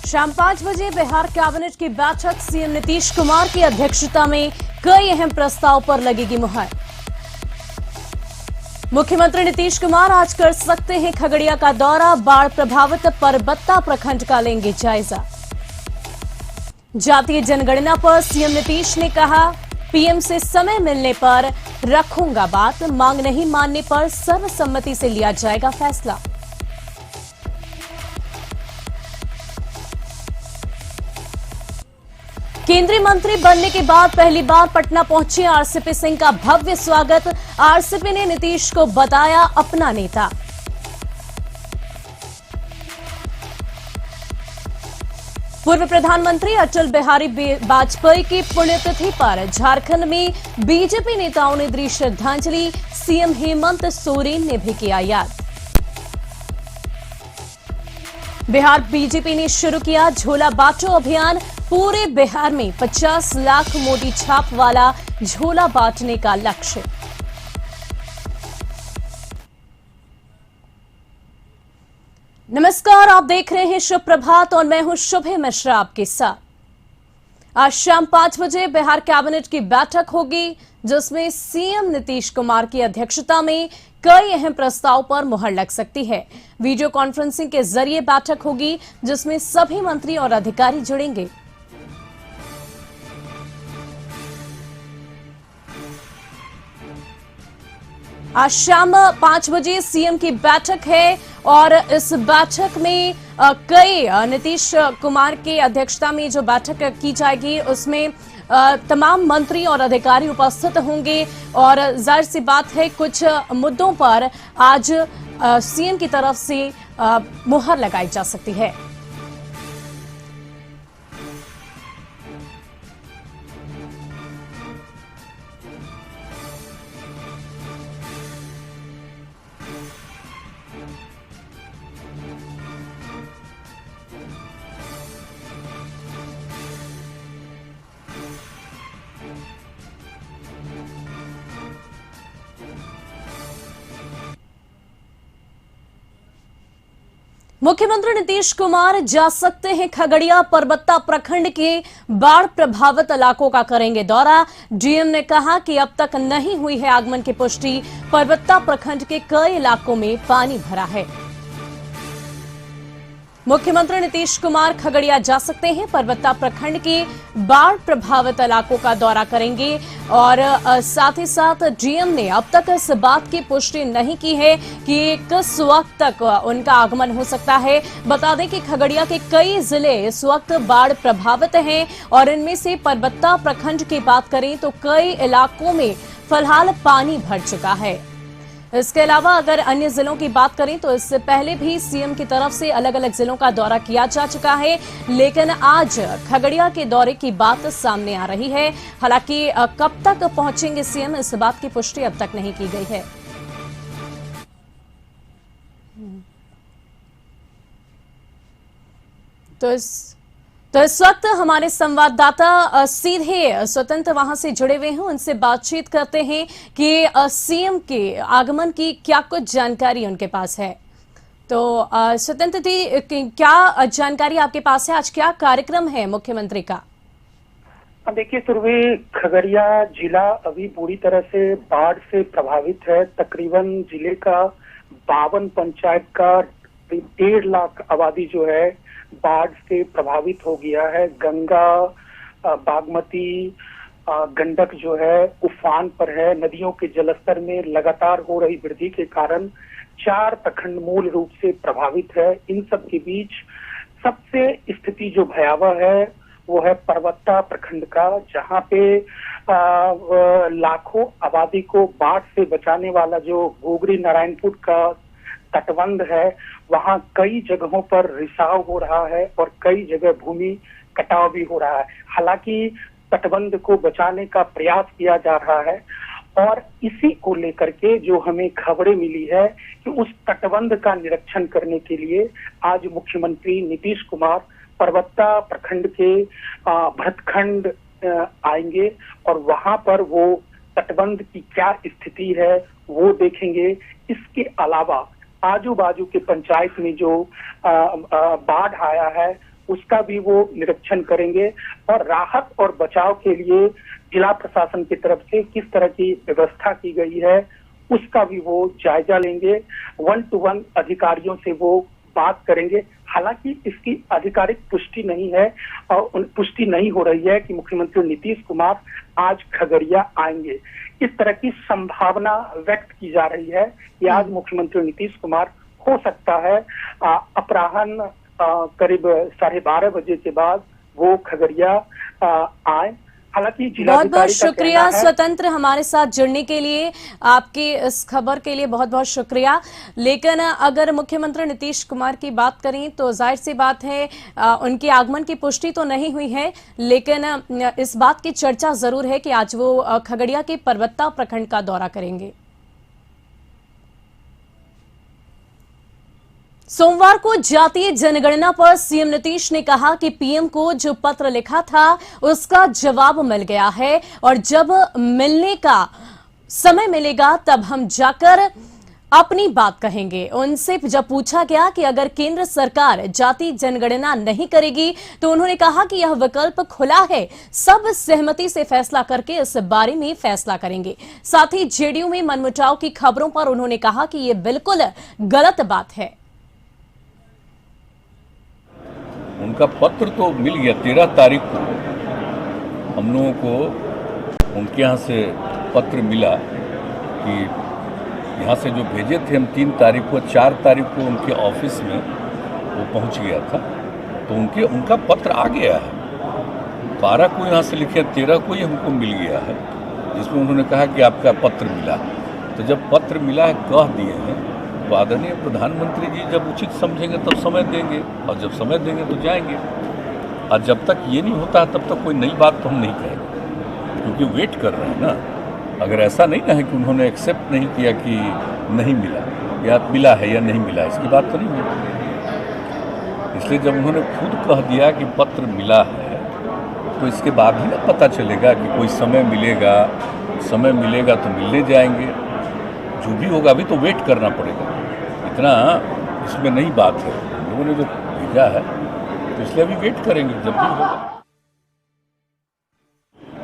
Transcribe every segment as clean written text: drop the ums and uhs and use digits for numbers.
शाम 5 बजे बिहार कैबिनेट की बैठक, सीएम नीतीश कुमार की अध्यक्षता में कई अहम प्रस्ताव पर लगेगी मुहर। मुख्यमंत्री नीतीश कुमार आज कर सकते हैं खगड़िया का दौरा, बाढ़ प्रभावित परबत्ता प्रखंड का लेंगे जायजा। जातीय जनगणना पर सीएम नीतीश ने कहा, पीएम से समय मिलने पर रखूंगा बात, मांग नहीं मानने पर सर्वसम्मति से लिया जाएगा फैसला। केंद्रीय मंत्री बनने के बाद पहली बार पटना पहुंचे आरसीपी सिंह का भव्य स्वागत, आरसीपी ने नीतीश को बताया अपना नेता। पूर्व प्रधानमंत्री अटल बिहारी वाजपेयी की पुण्यतिथि पर झारखंड में बीजेपी नेताओं ने दी श्रद्धांजलि, सीएम हेमंत सोरेन ने भी किया याद। बिहार बीजेपी ने शुरू किया झोला बांटो अभियान, पूरे बिहार में 50 लाख मोदी छाप वाला झोला बांटने का लक्ष्य। नमस्कार, आप देख रहे हैं शुभ प्रभात और मैं हूं शुभे मिश्रा आपके साथ। आज शाम 5 बजे बिहार कैबिनेट की बैठक होगी, जिसमें सीएम नीतीश कुमार की अध्यक्षता में कई अहम प्रस्ताव पर मुहर लग सकती है। वीडियो कॉन्फ्रेंसिंग के जरिए बैठक होगी, जिसमें सभी मंत्री और अधिकारी जुड़ेंगे। आज शाम 5 बजे सीएम की बैठक है और इस बैठक में कई नीतीश कुमार की अध्यक्षता में जो बैठक की जाएगी उसमें तमाम मंत्री और अधिकारी उपस्थित होंगे और जाहिर सी बात है कुछ मुद्दों पर आज सीएम की तरफ से मुहर लगाई जा सकती है। मुख्यमंत्री नीतीश कुमार जा सकते हैं खगड़िया, परबत्ता प्रखंड के बाढ़ प्रभावित इलाकों का करेंगे दौरा। डीएम ने कहा कि अब तक नहीं हुई है आगमन की पुष्टि, परबत्ता प्रखंड के कई इलाकों में पानी भरा है। मुख्यमंत्री नीतीश कुमार खगड़िया जा सकते हैं, परबत्ता प्रखंड के बाढ़ प्रभावित इलाकों का दौरा करेंगे और साथ ही साथ डीएम ने अब तक इस बात की पुष्टि नहीं की है कि किस वक्त तक उनका आगमन हो सकता है। बता दें कि खगड़िया के कई जिले इस वक्त बाढ़ प्रभावित हैं और इनमें से परबत्ता प्रखंड की बात करें तो कई इलाकों में फिलहाल पानी भर चुका है। इसके अलावा अगर अन्य जिलों की बात करें तो इससे पहले भी सीएम की तरफ से अलग अलग जिलों का दौरा किया जा चुका है, लेकिन आज खगड़िया के दौरे की बात सामने आ रही है। हालांकि कब तक पहुंचेंगे सीएम, इस बात की पुष्टि अब तक नहीं की गई है। तो इस वक्त हमारे संवाददाता सीधे स्वतंत्र वहां से जुड़े हुए हैं, उनसे बातचीत करते हैं कि सीएम के आगमन की क्या कुछ जानकारी उनके पास है। तो स्वतंत्र जी, क्या जानकारी आपके पास है? आज क्या कार्यक्रम है मुख्यमंत्री का? देखिए सुरभि, खगड़िया जिला अभी पूरी तरह से बाढ़ से प्रभावित है। तकरीबन जिले का 52 पंचायत का 1.5 लाख आबादी जो है बाढ़ से प्रभावित हो गया है। गंगा, बागमती, गंडक जो है उफान पर है। नदियों के जलस्तर में लगातार हो रही वृद्धि के कारण 4 प्रखंड मूल रूप से प्रभावित है। इन सब के बीच सबसे स्थिति जो भयावह है वो है परबत्ता प्रखंड का, जहाँ पे लाखों आबादी को बाढ़ से बचाने वाला जो गोगरी नारायणपुर का तटबंध है, वहाँ कई जगहों पर रिसाव हो रहा है और कई जगह भूमि कटाव भी हो रहा है। हालांकि तटबंध को बचाने का प्रयास किया जा रहा है और इसी को लेकर के जो हमें खबरें मिली है कि उस तटबंध का निरीक्षण करने के लिए आज मुख्यमंत्री नीतीश कुमार परबत्ता प्रखंड के भरतखंड आएंगे और वहां पर वो तटबंध की क्या स्थिति है वो देखेंगे। इसके अलावा आजू बाजू के पंचायत में जो बाढ़ आया है उसका भी वो निरीक्षण करेंगे और राहत और बचाव के लिए जिला प्रशासन की तरफ से किस तरह की व्यवस्था की गई है उसका भी वो जायजा लेंगे। 1-to-1 अधिकारियों से वो बात करेंगे। हालांकि इसकी आधिकारिक पुष्टि नहीं है और पुष्टि नहीं हो रही है कि मुख्यमंत्री नीतीश कुमार आज खगड़िया आएंगे। इस तरह की संभावना व्यक्त की जा रही है कि आज मुख्यमंत्री नीतीश कुमार हो सकता है अपराह्न करीब 12:30 बजे के बाद वो खगड़िया आए। हालांकि बहुत बहुत शुक्रिया स्वतंत्र, हमारे साथ जुड़ने के लिए, आपकी इस खबर के लिए बहुत बहुत शुक्रिया। लेकिन अगर मुख्यमंत्री नीतीश कुमार की बात करें तो जाहिर सी बात है उनके आगमन की पुष्टि तो नहीं हुई है, लेकिन इस बात की चर्चा जरूर है कि आज वो खगड़िया के परबत्ता प्रखंड का दौरा करेंगे। सोमवार को जातीय जनगणना पर सीएम नीतीश ने कहा कि पीएम को जो पत्र लिखा था उसका जवाब मिल गया है और जब मिलने का समय मिलेगा तब हम जाकर अपनी बात कहेंगे। उनसे जब पूछा गया कि अगर केंद्र सरकार जातीय जनगणना नहीं करेगी तो उन्होंने कहा कि यह विकल्प खुला है, सब सहमति से फैसला करके इस बारे में फैसला करेंगे। साथ ही जेडीयू में मनमुटाव की खबरों पर उन्होंने कहा कि यह बिल्कुल गलत बात है। उनका पत्र तो मिल गया 13 तारीख को, हम लोगों को उनके यहाँ से पत्र मिला कि यहाँ से जो भेजे थे हम 3 तारीख को, 4 तारीख को उनके ऑफिस में वो पहुँच गया था, तो उनका पत्र आ गया है। 12 को यहाँ से लिखे, 13 को ही हमको मिल गया है, जिसमें उन्होंने कहा कि आपका पत्र मिला। तो जब पत्र मिला है कह दिए हैं, तो आदरणीय प्रधानमंत्री जी जब उचित समझेंगे तब समय देंगे, और जब समय देंगे तो जाएंगे। और जब तक ये नहीं होता है तब तक कोई नई बात तो हम नहीं कहेंगे, क्योंकि वेट कर रहे हैं ना। अगर ऐसा नहीं ना है कि उन्होंने एक्सेप्ट नहीं किया कि नहीं मिला या मिला है या नहीं मिला, इसकी बात तो नहीं होती। इसलिए जब उन्होंने खुद कह दिया कि पत्र मिला है तो इसके बाद ही ना पता चलेगा कि कोई समय मिलेगा, समय मिलेगा तो मिलने जाएंगे। जो भी होगा अभी तो वेट करना पड़ेगा, इतना इसमें नई बात है। लोगों ने जो भेजा है तो इसलिए अभी वेट करेंगे, जब भी होगा।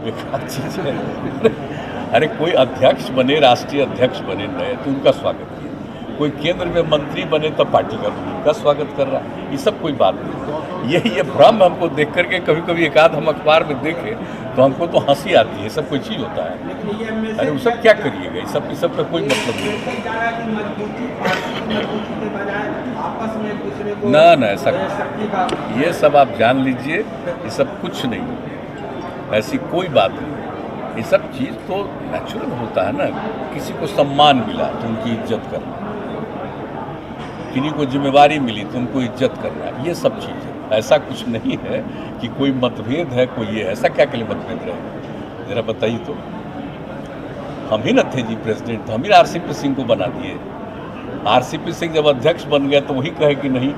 बेकार चीज है। अरे कोई अध्यक्ष बने, राष्ट्रीय अध्यक्ष बने नए तो उनका स्वागत किया, कोई केंद्र में मंत्री बने तब पार्टी का उनका स्वागत कर रहा है, ये सब कोई बात नहीं। ये भ्रम हमको देख करके कभी कभी एकाध हम अखबार में देखे तो हमको तो हंसी आती है, सब कोई चीज़ होता है। अरे वो सब क्या करिएगा, ये सब का कोई मतलब नहीं। ना ऐसा ये सब आप जान लीजिए, ये सब कुछ नहीं, ऐसी कोई बात नहीं। ये सब चीज़ तो नेचुरल होता है ना, किसी को सम्मान मिला तो उनकी इज्जत करना, किन्हीं को जिम्मेवारी मिली तो उनको इज्जत करना, ये सब चीज़ है। ऐसा कुछ नहीं है कि कोई मतभेद है, कोई ये ऐसा क्या के लिए मतभेद रहे, जरा बताइए तो। हम ही न थे जी प्रेसिडेंट, हम ही आरसीपी सिंह को बना दिए। आरसीपी सिंह जब अध्यक्ष बन गया तो वही कहे कि नहीं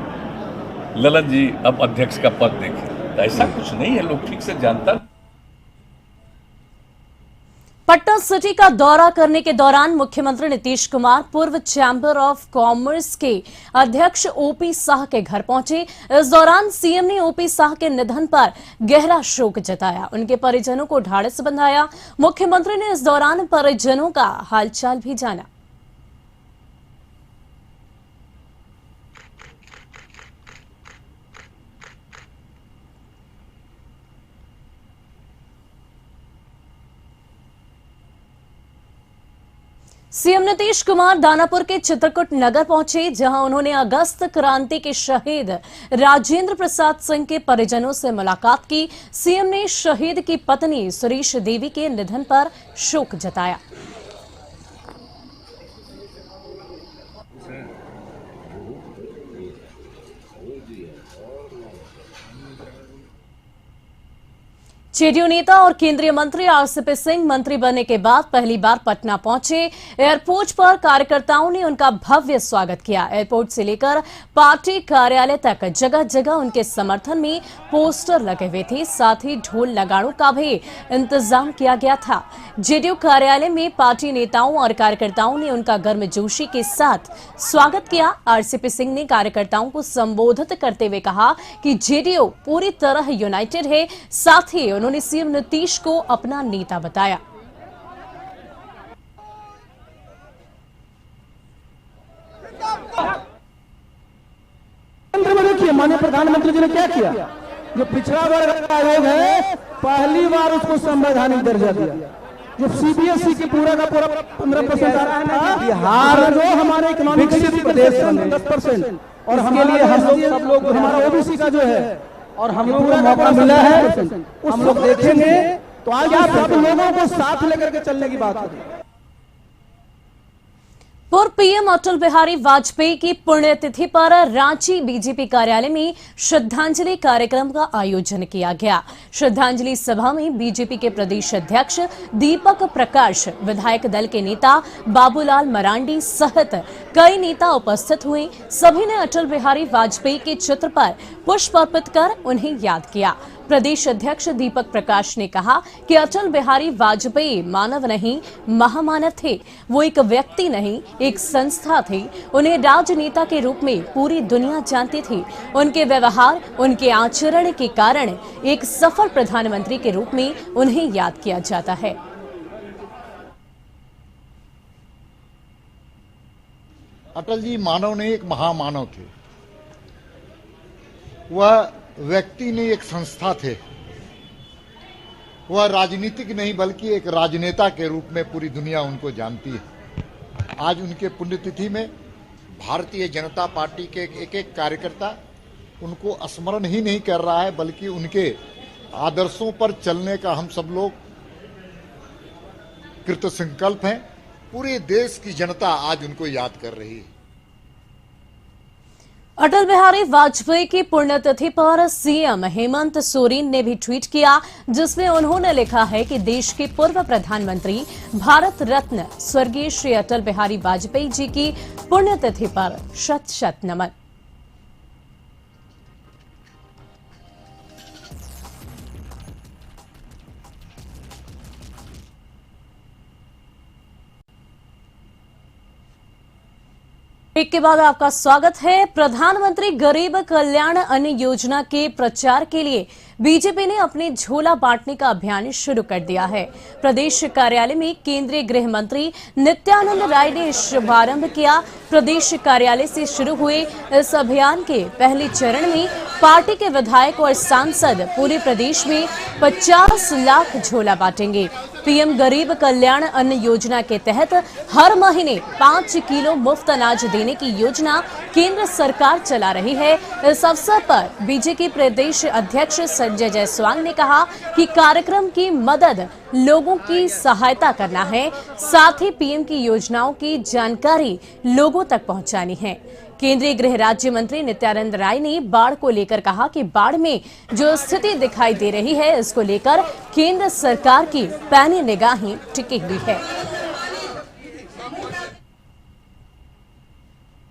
ललन जी अब अध्यक्ष का पद देखें, तो ऐसा कुछ नहीं है, लोग ठीक से जानता। पटना सिटी का दौरा करने के दौरान मुख्यमंत्री नीतीश कुमार पूर्व चैंबर ऑफ कॉमर्स के अध्यक्ष ओपी शाह के घर पहुंचे। इस दौरान सीएम ने ओपी शाह के निधन पर गहरा शोक जताया, उनके परिजनों को ढाढ़स बंधाया। मुख्यमंत्री ने इस दौरान परिजनों का हालचाल भी जाना। सीएम नीतीश कुमार दानापुर के चित्रकूट नगर पहुंचे, जहां उन्होंने अगस्त क्रांति के शहीद राजेंद्र प्रसाद सिंह के परिजनों से मुलाकात की। सीएम ने शहीद की पत्नी सुरेश देवी के निधन पर शोक जताया। जेडीयू नेता और केंद्रीय मंत्री आरसीपी सिंह मंत्री बनने के बाद पहली बार पटना पहुंचे। एयरपोर्ट पर कार्यकर्ताओं ने उनका भव्य स्वागत किया। एयरपोर्ट से लेकर पार्टी कार्यालय तक जगह जगह उनके समर्थन में पोस्टर लगे हुए थे। साथ ही ढोल नगाड़ों का भी इंतजाम किया गया था। जेडीयू कार्यालय में पार्टी नेताओं और कार्यकर्ताओं ने उनका गर्मजोशी के साथ स्वागत किया। आरसीपी सिंह ने कार्यकर्ताओं को संबोधित करते हुए कहा कि जेडीयू पूरी तरह यूनाइटेड है। साथ ही उन्होंने सीएम नीतीश को अपना नेता बताया। देखिए माननीय प्रधानमंत्री जी ने क्या किया। जो पिछड़ा वर्ग का आयोग है पहली बार उसको संवैधानिक दर्जा दिया। जो सीबीएसई की पूरा का पूरा 15% आ रहा है ना, बिहार जो हमारे इकोनॉमिक प्रदेश 10%, और हमारे लिए हम लोग सब लोग हमारा ओबीसी का जो है और हम लोग को मौका मिला है, हम लोग देखेंगे। तो आज आप सब लोगों को साथ लेकर के चलने की बात करें। पूर्व पीएम अटल बिहारी वाजपेयी की पुण्यतिथि पर रांची बीजेपी कार्यालय में श्रद्धांजलि कार्यक्रम का आयोजन किया गया। श्रद्धांजलि सभा में बीजेपी के प्रदेश अध्यक्ष दीपक प्रकाश, विधायक दल के नेता बाबूलाल मरांडी सहित कई नेता उपस्थित हुए। सभी ने अटल बिहारी वाजपेयी के चित्र पर पुष्प अर्पित कर उन्हें याद किया। प्रदेश अध्यक्ष दीपक प्रकाश ने कहा कि अटल बिहारी वाजपेयी मानव नहीं, महामानव थे। वो एक व्यक्ति नहीं, एक संस्था थी। उन्हें राजनेता के रूप में पूरी दुनिया जानती थी। उनके व्यवहार, उनके आचरण के कारण एक सफल प्रधानमंत्री के रूप में उन्हें याद किया जाता है। अटल जी मानव नहीं, एक महामानव थे। वह व्यक्ति नहीं, एक संस्था थे। वह राजनीतिक नहीं बल्कि एक राजनेता के रूप में पूरी दुनिया उनको जानती है। आज उनके पुण्यतिथि में भारतीय जनता पार्टी के एक एक कार्यकर्ता उनको स्मरण ही नहीं कर रहा है, बल्कि उनके आदर्शों पर चलने का हम सब लोग कृत संकल्प हैं। पूरे देश की जनता आज उनको याद कर रही है। अटल बिहारी वाजपेयी की पुण्यतिथि पर सीएम हेमंत सोरेन ने भी ट्वीट किया, जिसमें उन्होंने लिखा है कि देश के पूर्व प्रधानमंत्री भारत रत्न स्वर्गीय श्री अटल बिहारी वाजपेयी जी की पुण्यतिथि पर शत शत नमन। एक के बाद आपका स्वागत है। प्रधानमंत्री गरीब कल्याण अन्न योजना के प्रचार के लिए बीजेपी ने अपने झोला बांटने का अभियान शुरू कर दिया है। प्रदेश कार्यालय में केंद्रीय गृह मंत्री नित्यानंद राय ने शुभारंभ किया। प्रदेश कार्यालय से शुरू हुए इस अभियान के पहले चरण में पार्टी के विधायक और सांसद पूरे प्रदेश में 50 लाख झोला बांटेंगे। पीएम गरीब कल्याण अन्न योजना के तहत हर महीने 5 किलो मुफ्त अनाज देने की योजना केंद्र सरकार चला रही है। इस अवसर पर बीजेपी प्रदेश अध्यक्ष संजय जायसवाल ने कहा कि कार्यक्रम की मदद लोगों की सहायता करना है, साथ ही पीएम की योजनाओं की जानकारी लोगों तक पहुंचानी है। केंद्रीय गृह राज्य मंत्री नित्यानंद राय ने बाढ़ को लेकर कहा कि बाढ़ में जो स्थिति दिखाई दे रही है, इसको लेकर केंद्र सरकार की पैनी निगाहें टिकी हुई है।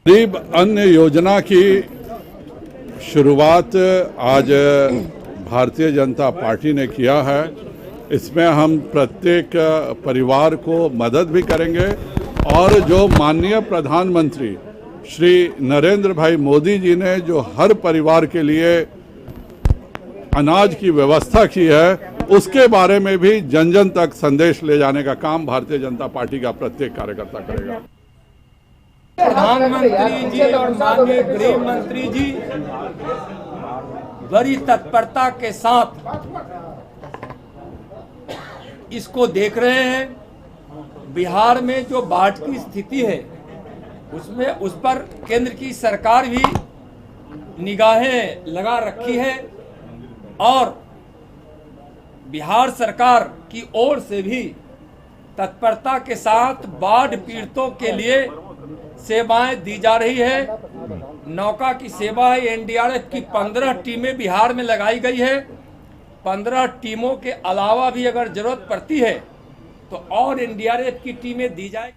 गरीब अन्न योजना की शुरुआत आज भारतीय जनता पार्टी ने किया है। इसमें हम प्रत्येक परिवार को मदद भी करेंगे और जो माननीय प्रधानमंत्री श्री नरेंद्र भाई मोदी जी ने जो हर परिवार के लिए अनाज की व्यवस्था की है, उसके बारे में भी जन जन तक संदेश ले जाने का काम भारतीय जनता पार्टी का प्रत्येक कार्यकर्ता करेगा। प्रधानमंत्री जी और माननीय गृह मंत्री जी बड़ी तत्परता के साथ इसको देख रहे हैं। बिहार में जो बाढ़ की स्थिति है उसमें उस पर केंद्र की सरकार भी निगाहें लगा रखी है और बिहार सरकार की ओर से भी तत्परता के साथ बाढ़ पीड़ितों के लिए सेवाएं दी जा रही है। नौका की सेवा है, एनडीआरएफ की 15 टीमें बिहार में लगाई गई है 15 टीमों के अलावा भी अगर जरूरत पड़ती है तो और एनडीआरएफ की टीमें दी जाए।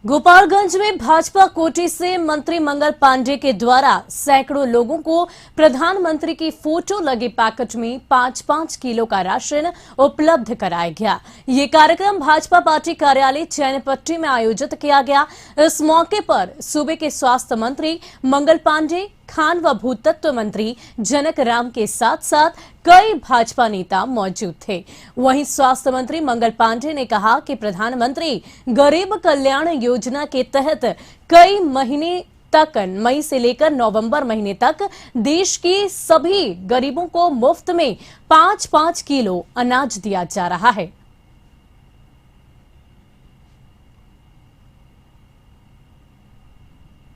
गोपालगंज में भाजपा कोटे से मंत्री मंगल पांडे के द्वारा सैकड़ों लोगों को प्रधानमंत्री की फोटो लगे पैकेट में 5-5 किलो का राशन उपलब्ध कराया गया। ये कार्यक्रम भाजपा पार्टी कार्यालय चैनपट्टी में आयोजित किया गया। इस मौके पर सूबे के स्वास्थ्य मंत्री मंगल पांडे, खान व भूतत्व मंत्री जनक राम के साथ साथ कई भाजपा नेता मौजूद थे। वहीं स्वास्थ्य मंत्री मंगल पांडे ने कहा कि प्रधानमंत्री गरीब कल्याण योजना के तहत कई महीने तक मई से लेकर नवंबर महीने तक देश के सभी गरीबों को मुफ्त में 5-5 किलो अनाज दिया जा रहा है।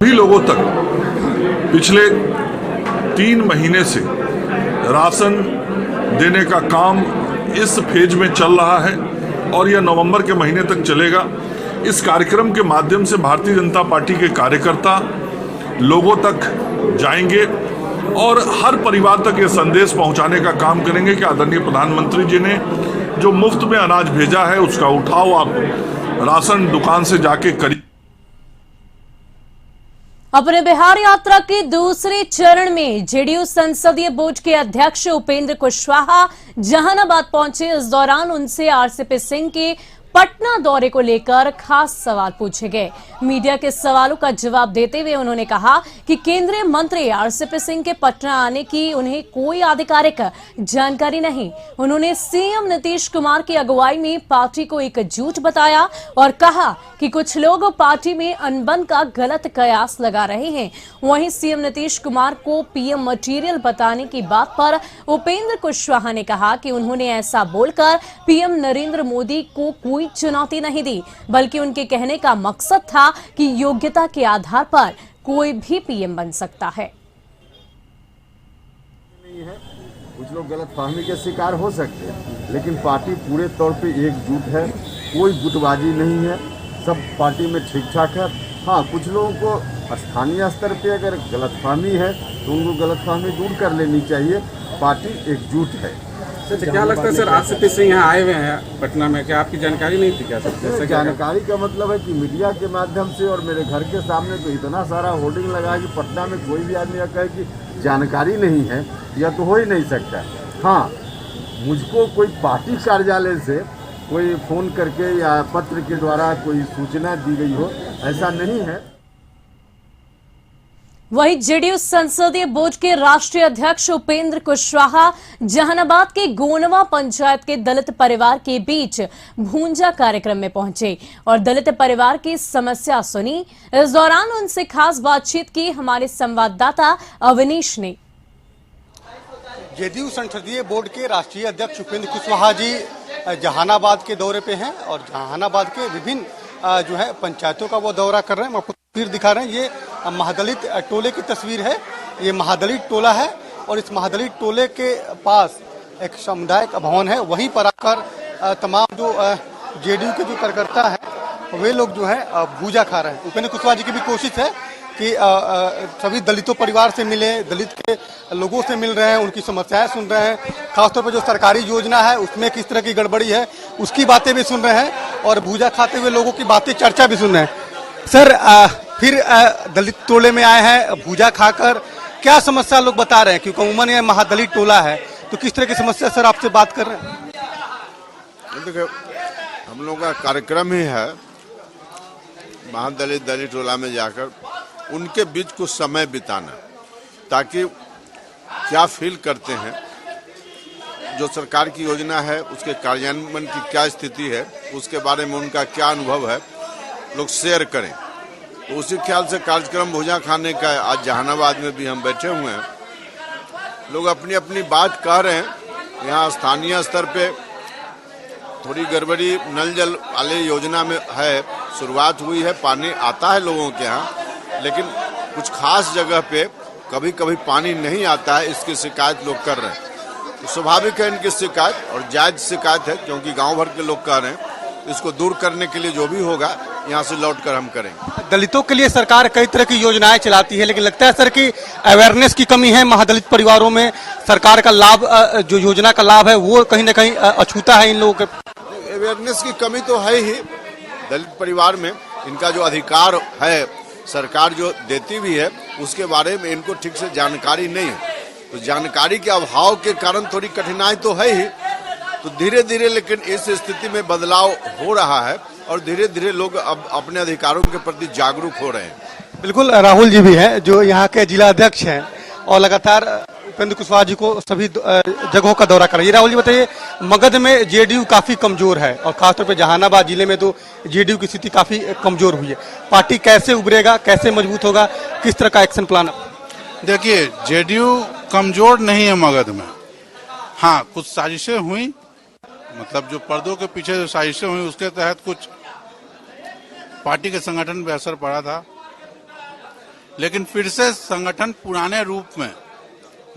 सभी लोगों तक पिछले 3 महीने से राशन देने का काम इस फेज में चल रहा है और यह नवंबर के महीने तक चलेगा। इस कार्यक्रम के माध्यम से भारतीय जनता पार्टी के कार्यकर्ता लोगों तक जाएंगे और हर परिवार तक ये संदेश पहुंचाने का काम करेंगे कि आदरणीय प्रधानमंत्री जी ने जो मुफ्त में अनाज भेजा है उसका उठाव आप राशन दुकान से जाके करिए। अपने बिहार यात्रा के दूसरे चरण में जेडीयू संसदीय बोर्ड के अध्यक्ष उपेंद्र कुशवाहा जहानाबाद पहुंचे। इस दौरान उनसे आरसीपी सिंह के पटना दौरे को लेकर खास सवाल पूछे गए। मीडिया के सवालों का जवाब देते हुए उन्होंने कहा कि केंद्रीय मंत्री आरसीपी सिंह के पटना आने की उन्हें कोई आधिकारिक जानकारी नहीं। उन्होंने सीएम नीतीश कुमार की अगुवाई में पार्टी को एकजुट बताया और कहा कि कुछ लोग पार्टी में अनबन का गलत कयास लगा रहे हैं। वहीं सीएम नीतीश कुमार को पीएम मटेरियल बताने की बात पर उपेंद्र कुशवाहा ने कहा कि उन्होंने ऐसा बोलकर पीएम नरेंद्र मोदी को कोई चुनौती नहीं दी, बल्कि उनके कहने का मकसद था कि योग्यता के आधार पर कोई भी पीएम बन सकता है। कुछ लोग गलतफहमी के शिकार हो सकते हैं, लेकिन पार्टी पूरे तौर पे एकजुट है, कोई गुटबाजी नहीं है, सब पार्टी में ठीक ठाक है। हाँ, कुछ लोगों को स्थानीय स्तर पे अगर गलतफहमी है तो उनको गलतफहमी दूर कर लेनी चाहिए। पार्टी एकजुट है। सर, क्या लगता है सर आरसीपी सिंह यहाँ आए हुए हैं पटना में, क्या आपकी जानकारी नहीं थी क्या सर? जानकारी का मतलब है कि मीडिया के माध्यम से और मेरे घर के सामने तो इतना सारा होर्डिंग लगा कि पटना में कोई भी आदमी कहे कि जानकारी नहीं है, यह तो हो ही नहीं सकता। हाँ, मुझको कोई पार्टी कार्यालय से कोई फोन करके या पत्र के द्वारा कोई सूचना दी गई हो, ऐसा नहीं है। वहीं जेडीयू संसदीय बोर्ड के राष्ट्रीय अध्यक्ष उपेंद्र कुशवाहा जहानाबाद के गोनवा पंचायत के दलित परिवार के बीच भूंजा कार्यक्रम में पहुंचे और दलित परिवार की समस्या सुनी। इस दौरान उनसे खास बातचीत की हमारे संवाददाता अवनीश ने। जेडीयू संसदीय बोर्ड के राष्ट्रीय अध्यक्ष उपेंद्र कुशवाहा जी जहानाबाद के दौरे पे हैं और जहानाबाद के विभिन्न जो है पंचायतों का वो दौरा कर रहे हैं। आपको तस्वीर दिखा रहे हैं, ये महादलित टोले की तस्वीर है। ये महादलित टोला है और इस महादलित टोले के पास एक सामुदायिक भवन है। वहीं पर आकर तमाम जो जेडीयू के जो कार्यकर्ता है वे लोग जो है भूजा खा रहे हैं। उपेंद्र कुशवाहा जी की भी कोशिश है कि सभी दलितों परिवार से मिले, दलित के लोगों से मिल रहे हैं, उनकी समस्याएं सुन रहे हैं। खासतौर पर जो सरकारी योजना है उसमें किस तरह की गड़बड़ी है उसकी बातें भी सुन रहे हैं और भूजा खाते हुए लोगों की बातें चर्चा भी सुन रहे हैं। सर, फिर दलित टोले में आए हैं भूजा खाकर, क्या समस्या लोग बता रहे हैं? क्योंकि उमूमन ये महादलित टोला है, तो किस तरह की समस्या सर आपसे बात कर रहे हैं? देखिए, हम लोग का कार्यक्रम ही है महादलित दलित टोला में जाकर उनके बीच कुछ समय बिताना, ताकि क्या फील करते हैं, जो सरकार की योजना है उसके कार्यान्वयन की क्या स्थिति है, उसके बारे में उनका क्या अनुभव है, लोग शेयर करें। तो उसी ख्याल से कार्यक्रम भूजा खाने का आज जहानाबाद में भी हम बैठे हुए हैं। लोग अपनी अपनी बात कह रहे हैं। यहाँ स्थानीय स्तर पे थोड़ी गड़बड़ी नल जल वाले योजना में है, शुरुआत हुई है, पानी आता है लोगों के यहाँ, लेकिन कुछ खास जगह पे कभी कभी पानी नहीं आता है, इसकी शिकायत लोग कर रहे हैं। तो स्वाभाविक है इनकी शिकायत और जायज शिकायत है, क्योंकि गांव भर के लोग कह रहे हैं। इसको दूर करने के लिए जो भी होगा यहाँ से लौटकर हम करेंगे। दलितों के लिए सरकार कई तरह की योजनाएं चलाती है, लेकिन लगता है सर कि अवेयरनेस की कमी है। महादलित परिवारों में सरकार का लाभ, जो योजना का लाभ है वो कहीं ना कहीं अछूता है इन लोगों के। अवेयरनेस की कमी तो है ही। दलित परिवार में इनका जो अधिकार है, सरकार जो देती भी है, उसके बारे में इनको ठीक से जानकारी नहीं है। तो जानकारी के अभाव के कारण थोड़ी कठिनाई तो है ही। तो धीरे धीरे लेकिन इस स्थिति में बदलाव हो रहा है और धीरे धीरे लोग अब अपने अधिकारों के प्रति जागरूक हो रहे हैं। बिल्कुल, राहुल जी भी हैं जो यहाँ के जिला अध्यक्ष हैं और लगातार उपेंद्र कुशवाहा जी को सभी जगहों का दौरा कर रही है। राहुल जी बताइए, मगध में जेडीयू काफी कमजोर है और खासतौर पे जहानाबाद जिले में तो जेडीयू की स्थिति काफी कमजोर हुई है। पार्टी कैसे उभरेगा, कैसे मजबूत होगा, किस तरह का एक्शन प्लान? देखिए, जेडीयू कमजोर नहीं है मगध में। हाँ, कुछ साजिशें हुई, मतलब जो पर्दों के पीछे जो साजिशें हुई उसके तहत कुछ पार्टी के संगठन पे असर पड़ा था, लेकिन फिर से संगठन पुराने रूप में,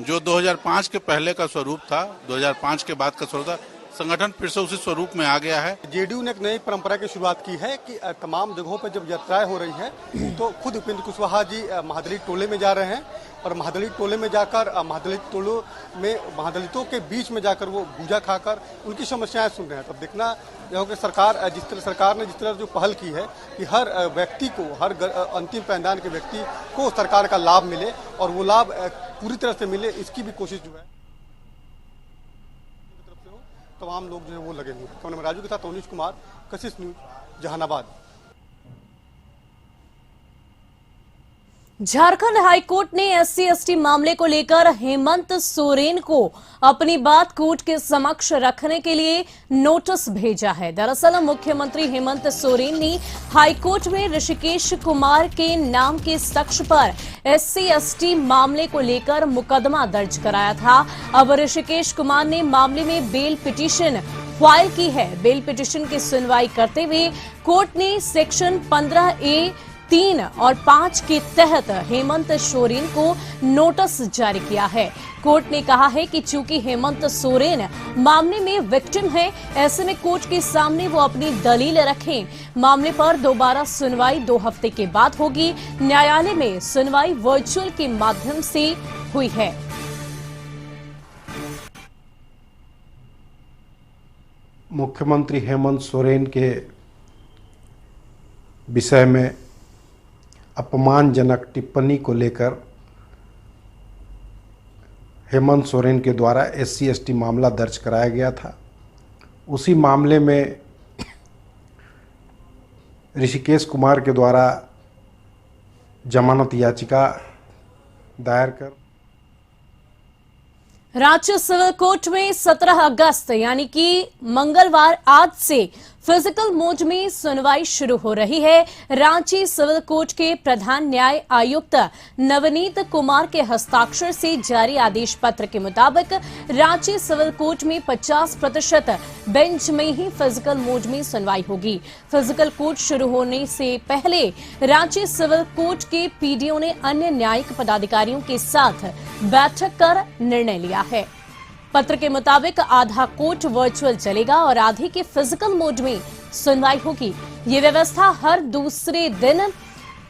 जो 2005 के पहले का स्वरूप था, 2005 के बाद का स्वरूप था, संगठन फिर से उसी स्वरूप में आ गया है। जेडीयू ने एक नई परंपरा की शुरुआत की है कि तमाम जगहों पर जब यात्राएं हो रही हैं तो खुद उपेंद्र कुशवाहा जी महादलित टोले में जा रहे हैं और महादलित टोले में जाकर महादलित टोलों में महादलितों के बीच में जाकर वो भूजा खाकर उनकी समस्याएं सुन रहे हैं। तब देखना यह कि सरकार ने जिस तरह जो पहल की है कि हर व्यक्ति को, हर अंतिम पायदान के व्यक्ति को सरकार का लाभ मिले और वो लाभ पूरी तरह से मिले, इसकी भी कोशिश जो है तमाम लोग जो है वो लगे हुए। कैमरामैन राजू के साथ तोनीश कुमार, कशिश न्यूज, जहानाबाद। झारखंड हाईकोर्ट ने SC/ST मामले को लेकर हेमंत सोरेन को अपनी बात कोर्ट के समक्ष रखने के लिए नोटिस भेजा है। दरअसल मुख्यमंत्री हेमंत सोरेन ने हाईकोर्ट में ऋषिकेश कुमार के नाम के साक्ष्य पर SC/ST मामले को लेकर मुकदमा दर्ज कराया था। अब ऋषिकेश कुमार ने मामले में बेल पिटीशन फाइल की है। बेल पिटीशन की सुनवाई करते हुए कोर्ट ने सेक्शन 15A 3 और 5 के तहत हेमंत सोरेन को नोटिस जारी किया है। कोर्ट ने कहा है कि चूंकि हेमंत सोरेन मामले में विक्टिम है, ऐसे में कोर्ट के सामने वो अपनी दलील रखें। मामले पर दोबारा सुनवाई 2 हफ्ते के बाद होगी। न्यायालय में सुनवाई वर्चुअल के माध्यम से हुई है। मुख्यमंत्री हेमंत सोरेन के विषय में अपमानजनक टिप्पणी को लेकर हेमंत सोरेन के द्वारा SC/ST मामला दर्ज कराया गया था। उसी मामले में ऋषिकेश कुमार के द्वारा जमानत याचिका दायर कर रांची सिविल कोर्ट में 17 अगस्त यानी कि मंगलवार आज से फिजिकल मोड में सुनवाई शुरू हो रही है। रांची सिविल कोर्ट के प्रधान न्याय आयुक्त नवनीत कुमार के हस्ताक्षर से जारी आदेश पत्र के मुताबिक रांची सिविल कोर्ट में 50% बेंच में ही फिजिकल मोड में सुनवाई होगी। फिजिकल कोर्ट शुरू होने से पहले रांची सिविल कोर्ट के PDO ने अन्य न्यायिक पदाधिकारियों के साथ बैठक कर निर्णय लिया है। पत्र के मुताबिक आधा कोर्ट वर्चुअल चलेगा और आधे के फिजिकल मोड में सुनवाई होगी। ये व्यवस्था हर दूसरे दिन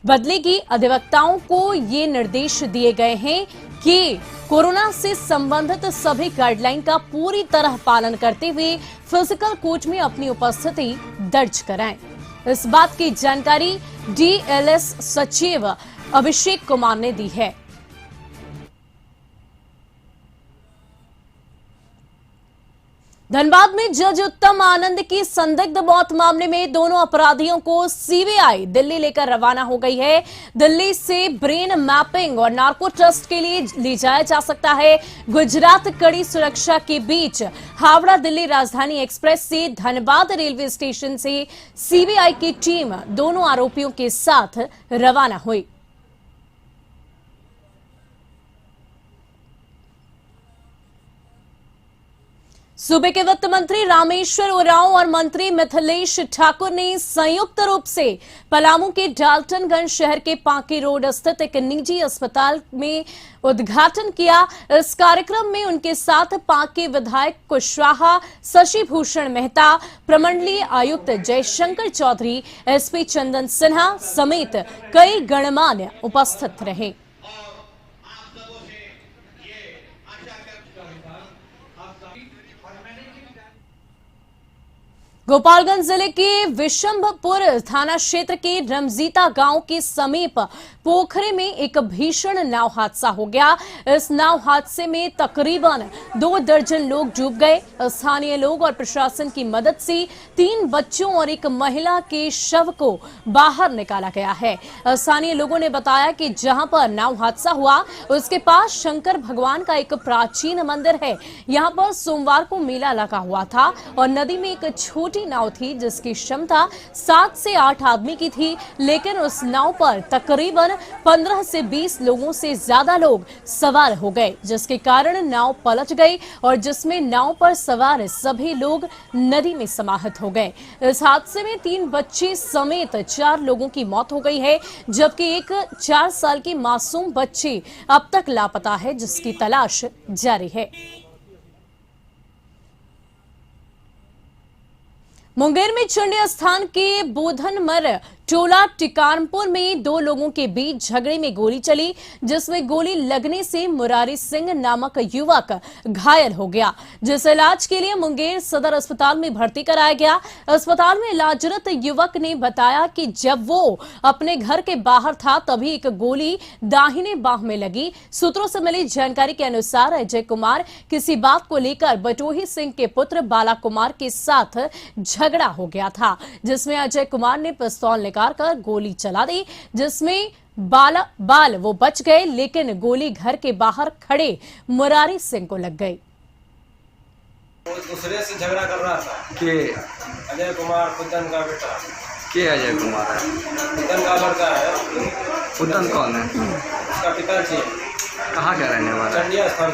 बदलेगी। अधिवक्ताओं को ये निर्देश दिए गए हैं कि कोरोना से संबंधित सभी गाइडलाइन का पूरी तरह पालन करते हुए फिजिकल कोर्ट में अपनी उपस्थिति दर्ज कराएं। इस बात की जानकारी DLS सचिव अभिषेक कुमार ने दी है। धनबाद में जज उत्तम आनंद की संदिग्ध मौत मामले में दोनों अपराधियों को CBI दिल्ली लेकर रवाना हो गई है। दिल्ली से ब्रेन मैपिंग और नार्को टेस्ट के लिए ले जाया जा सकता है। गुजरात कड़ी सुरक्षा के बीच हावड़ा दिल्ली राजधानी एक्सप्रेस से धनबाद रेलवे स्टेशन से CBI की टीम दोनों आरोपियों के साथ रवाना हुई। सूबे के वित्त मंत्री रामेश्वर उरांव और मंत्री मिथिलेश ठाकुर ने संयुक्त रूप से पलामू के डाल्टनगंज शहर के पांकी रोड स्थित एक निजी अस्पताल में उद्घाटन किया। इस कार्यक्रम में उनके साथ पांकी विधायक कुशवाहा, शशि भूषण मेहता, प्रमंडलीय आयुक्त जयशंकर चौधरी, एसपी चंदन सिन्हा समेत कई गणमान्य उपस्थित रहे। गोपालगंज जिले के विशंभपुर थाना क्षेत्र के रमजीता गांव के समीप पोखरे में एक भीषण नाव हादसा हो गया। इस नाव हादसे में तकरीबन 2 दर्जन लोग डूब गए। स्थानीय लोग और प्रशासन की मदद से 3 बच्चों और एक महिला के शव को बाहर निकाला गया है। स्थानीय लोगों ने बताया कि जहां पर नाव हादसा हुआ उसके पास शंकर भगवान का एक प्राचीन मंदिर है। यहां पर सोमवार को मेला लगा हुआ था और नदी में एक छोटी नाव थी जिसकी क्षमता 7 से 8 आदमी की थी, लेकिन उस नाव पर तकरीबन 15 से 20 लोगों से ज्यादा लोग सवार हो गए, जिसके कारण नाव पलट गई और जिसमें नाव पर सवार सभी लोग नदी में समाहित हो गए। इस हादसे में 3 बच्चे समेत 4 लोगों की मौत हो गई है, जबकि एक 4 साल की मासूम बच्ची अब तक लापता है, जिसकी तलाश जारी है। मुंगेर में चंडी स्थान के बोधनमर टोला टिकारमपुर में 2 लोगों के बीच झगड़े में गोली चली, जिसमें गोली लगने से मुरारी सिंह नामक युवक घायल हो गया, जिसे इलाज के लिए मुंगेर सदर अस्पताल में भर्ती कराया गया। अस्पताल में इलाजरत युवक ने बताया कि जब वो अपने घर के बाहर था तभी एक गोली दाहिने बाह में लगी। सूत्रों से मिली जानकारी के अनुसार अजय कुमार किसी बात को लेकर बटोही सिंह के पुत्र बाला कुमार के साथ झगड़ा हो गया था, जिसमें अजय कुमार ने पिस्तौल निकाल कर गोली चला दी, जिसमें बाल वो बच गए, लेकिन गोली घर के बाहर खड़े मुरारी सिंह को लग गई। दूसरे से झगड़ा कर रहा था के अजय कुमार पुतन का बेटा। के अजय कुमार है? पुतन का लड़का है। पुतन कौन है? उसका पिताजी कहाँ का रहने वाला? चंडी स्थान